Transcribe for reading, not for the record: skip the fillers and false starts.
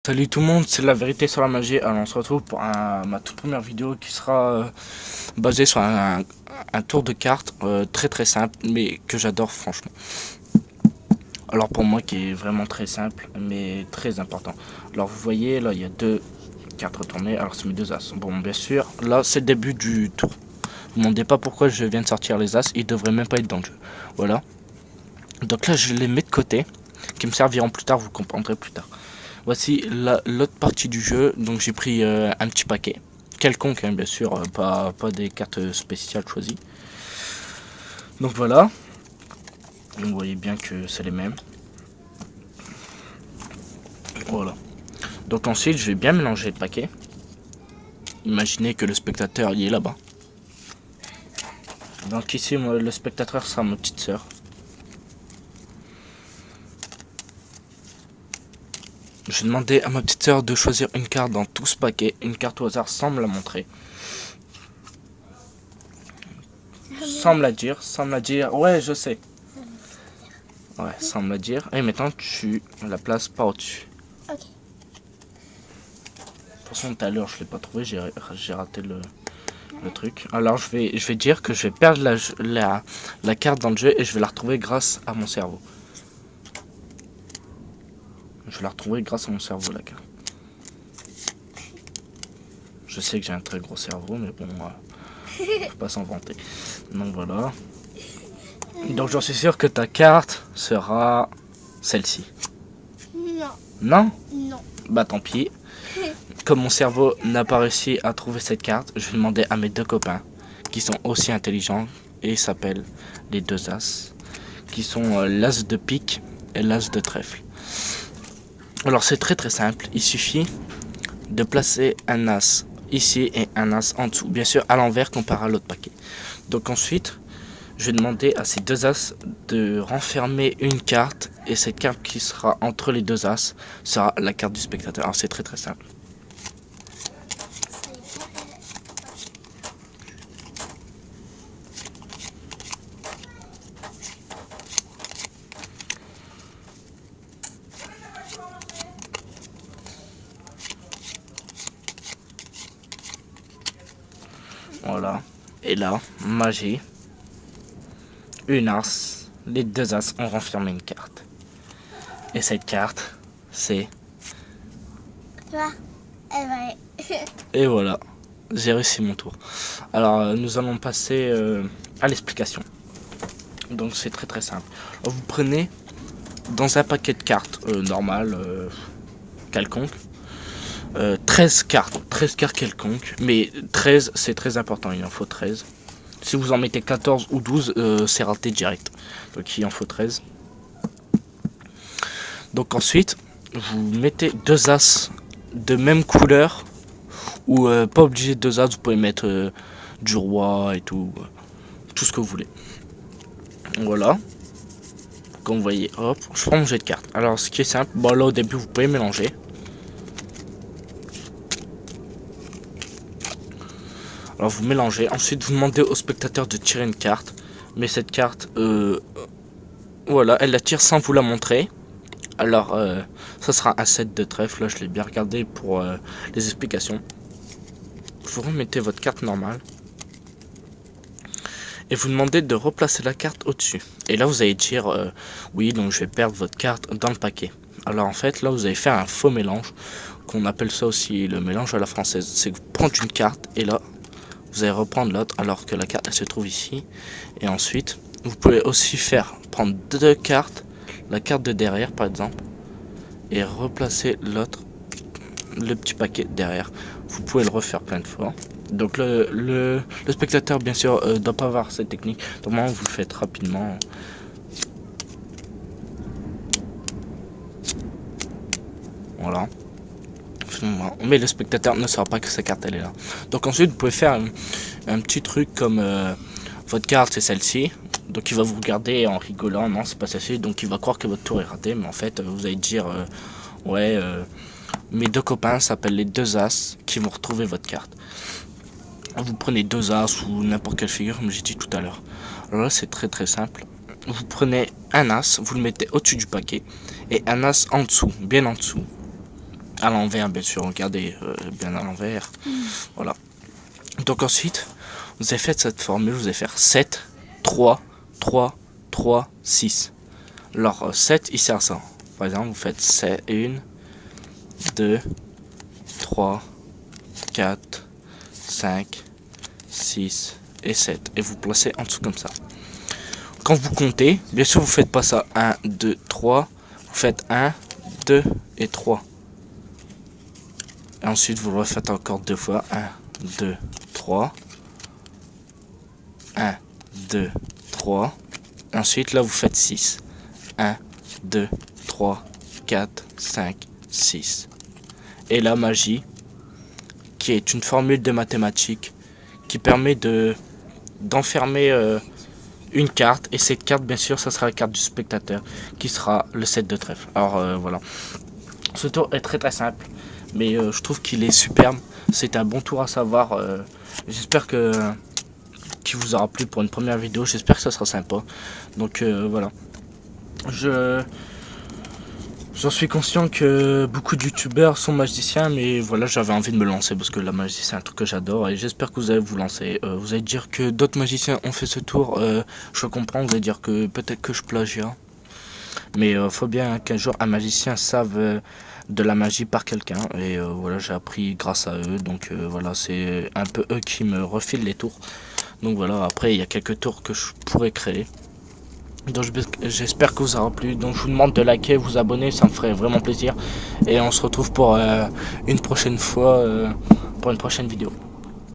Salut tout le monde, c'est la vérité sur la magie. Alors on se retrouve pour ma toute première vidéo qui sera basée sur un tour de cartes très très simple mais que j'adore franchement. Alors pour moi qui est vraiment très simple mais très important. Alors vous voyez là il y a deux cartes retournées, alors c'est mes deux as. Bon bien sûr là c'est le début du tour. Vous ne me demandez pas pourquoi je viens de sortir les as, ils devraient même pas être dans le jeu. Voilà. Donc là je les mets de côté, qui me serviront plus tard, vous comprendrez plus tard. Voici l'autre partie du jeu, donc j'ai pris un petit paquet, quelconque hein, bien sûr, pas des cartes spéciales choisies. Donc voilà, vous voyez bien que c'est les mêmes. Voilà. Donc ensuite je vais bien mélanger le paquet. Imaginez que le spectateur il est là-bas. Donc ici moi, le spectateur sera ma petite sœur. Je vais demander à ma petite sœur de choisir une carte dans tout ce paquet, une carte au hasard sans me la montrer. Sans me la dire, ouais je sais. Ouais, sans me la dire. Et maintenant tu la places par au-dessus. Ok. De toute façon tout à l'heure je l'ai pas trouvé, j'ai raté le truc. Alors je vais dire que je vais perdre la carte dans le jeu et je vais la retrouver grâce à mon cerveau. Je vais la retrouver grâce à mon cerveau la carte. Je sais que j'ai un très gros cerveau mais bon, faut pas s'en vanter. Donc voilà. Donc j'en suis sûr que ta carte sera celle-ci. Non. Non? Non. Bah tant pis. Comme mon cerveau n'a pas réussi à trouver cette carte, je vais demander à mes deux copains qui sont aussi intelligents et ils s'appellent les deux as, qui sont l'as de pique et l'as de trèfle. Alors c'est très très simple, il suffit de placer un as ici et un as en dessous, bien sûr à l'envers comparé à l'autre paquet. Donc ensuite, je vais demander à ces deux as de renfermer une carte et cette carte qui sera entre les deux as sera la carte du spectateur. Alors c'est très très simple. Voilà. Et là, magie. Une as. Les deux as ont renfermé une carte. Et cette carte, c'est... Toi, elle va. Et voilà. J'ai réussi mon tour. Alors, nous allons passer à l'explication. Donc, c'est très très simple. Alors, vous prenez dans un paquet de cartes normal, quelconque, 13 cartes. 13 cartes quelconques. Mais 13, c'est très important. Il en faut 13. Si vous en mettez 14 ou 12, c'est raté direct. Donc il en faut 13. Donc ensuite, vous mettez deux as de même couleur. Ou pas obligé de deux as, vous pouvez mettre du roi et tout. Tout ce que vous voulez. Voilà. Comme vous voyez, hop, je prends mon jet de cartes. Alors ce qui est simple, bon là au début vous pouvez mélanger. Alors vous mélangez, ensuite vous demandez au spectateur de tirer une carte. Mais cette carte, voilà, elle la tire sans vous la montrer. Alors ça sera un set de trèfle, là je l'ai bien regardé pour les explications. Vous remettez votre carte normale. Et vous demandez de replacer la carte au-dessus. Et là vous allez dire, oui donc je vais perdre votre carte dans le paquet. Alors en fait là vous allez faire un faux mélange, qu'on appelle ça aussi le mélange à la française. C'est que vous prenez une carte et là vous allez reprendre l'autre alors que la carte elle se trouve ici. Et ensuite vous pouvez aussi prendre deux cartes, la carte de derrière par exemple, et replacer l'autre, le petit paquet derrière. Vous pouvez le refaire plein de fois. Donc le spectateur bien sûr doit pas avoir cette technique. Normalement vous le faites rapidement. Voilà. Mais le spectateur ne saura pas que sa carte elle est là. Donc ensuite vous pouvez faire un petit truc comme votre carte c'est celle-ci. Donc il va vous regarder en rigolant, non c'est pas celle-ci. Donc il va croire que votre tour est raté. Mais en fait vous allez dire ouais mes deux copains s'appellent les deux as qui vont retrouver votre carte. Vous prenez deux as ou n'importe quelle figure comme j'ai dit tout à l'heure. Alors là c'est très très simple. Vous prenez un as, vous le mettez au-dessus du paquet et un as en dessous, bien en dessous. À l'envers, bien sûr, regardez bien à l'envers. Voilà. Donc ensuite, vous avez fait cette formule, vous allez faire 7, 3, 3, 3, 6. Alors 7, il sert à ça. Par exemple, vous faites 1, 2, 3, 4, 5, 6 et 7. Et vous placez en dessous comme ça. Quand vous comptez, bien sûr, vous faites pas ça 1, 2, 3. Vous faites 1, 2 et 3. Et ensuite, vous le refaites encore 2 fois. 1, 2, 3. 1, 2, 3. Ensuite, là, vous faites 6. 1, 2, 3, 4, 5, 6. Et la magie, qui est une formule de mathématiques, qui permet d'enfermer une carte. Et cette carte, bien sûr, ça sera la carte du spectateur, qui sera le 7 de trèfle. Alors, voilà. Ce tour est très très simple, mais je trouve qu'il est superbe. C'est un bon tour à savoir. J'espère qu'il vous aura plu pour une première vidéo. J'espère que ça sera sympa. Donc voilà. J'en suis conscient que beaucoup de youtubeurs sont magiciens, mais voilà, j'avais envie de me lancer parce que la magie c'est un truc que j'adore et j'espère que vous allez vous lancer. Vous allez dire que d'autres magiciens ont fait ce tour, je comprends, vous allez dire que peut-être que je plagie. Mais faut bien qu'un jour un magicien sache de la magie par quelqu'un. Et voilà, j'ai appris grâce à eux. Donc voilà, c'est un peu eux qui me refilent les tours. Donc voilà, après il y a quelques tours que je pourrais créer. Donc j'espère que vous aura plu. Donc je vous demande de liker, vous abonner, ça me ferait vraiment plaisir. Et on se retrouve pour une prochaine fois, pour une prochaine vidéo.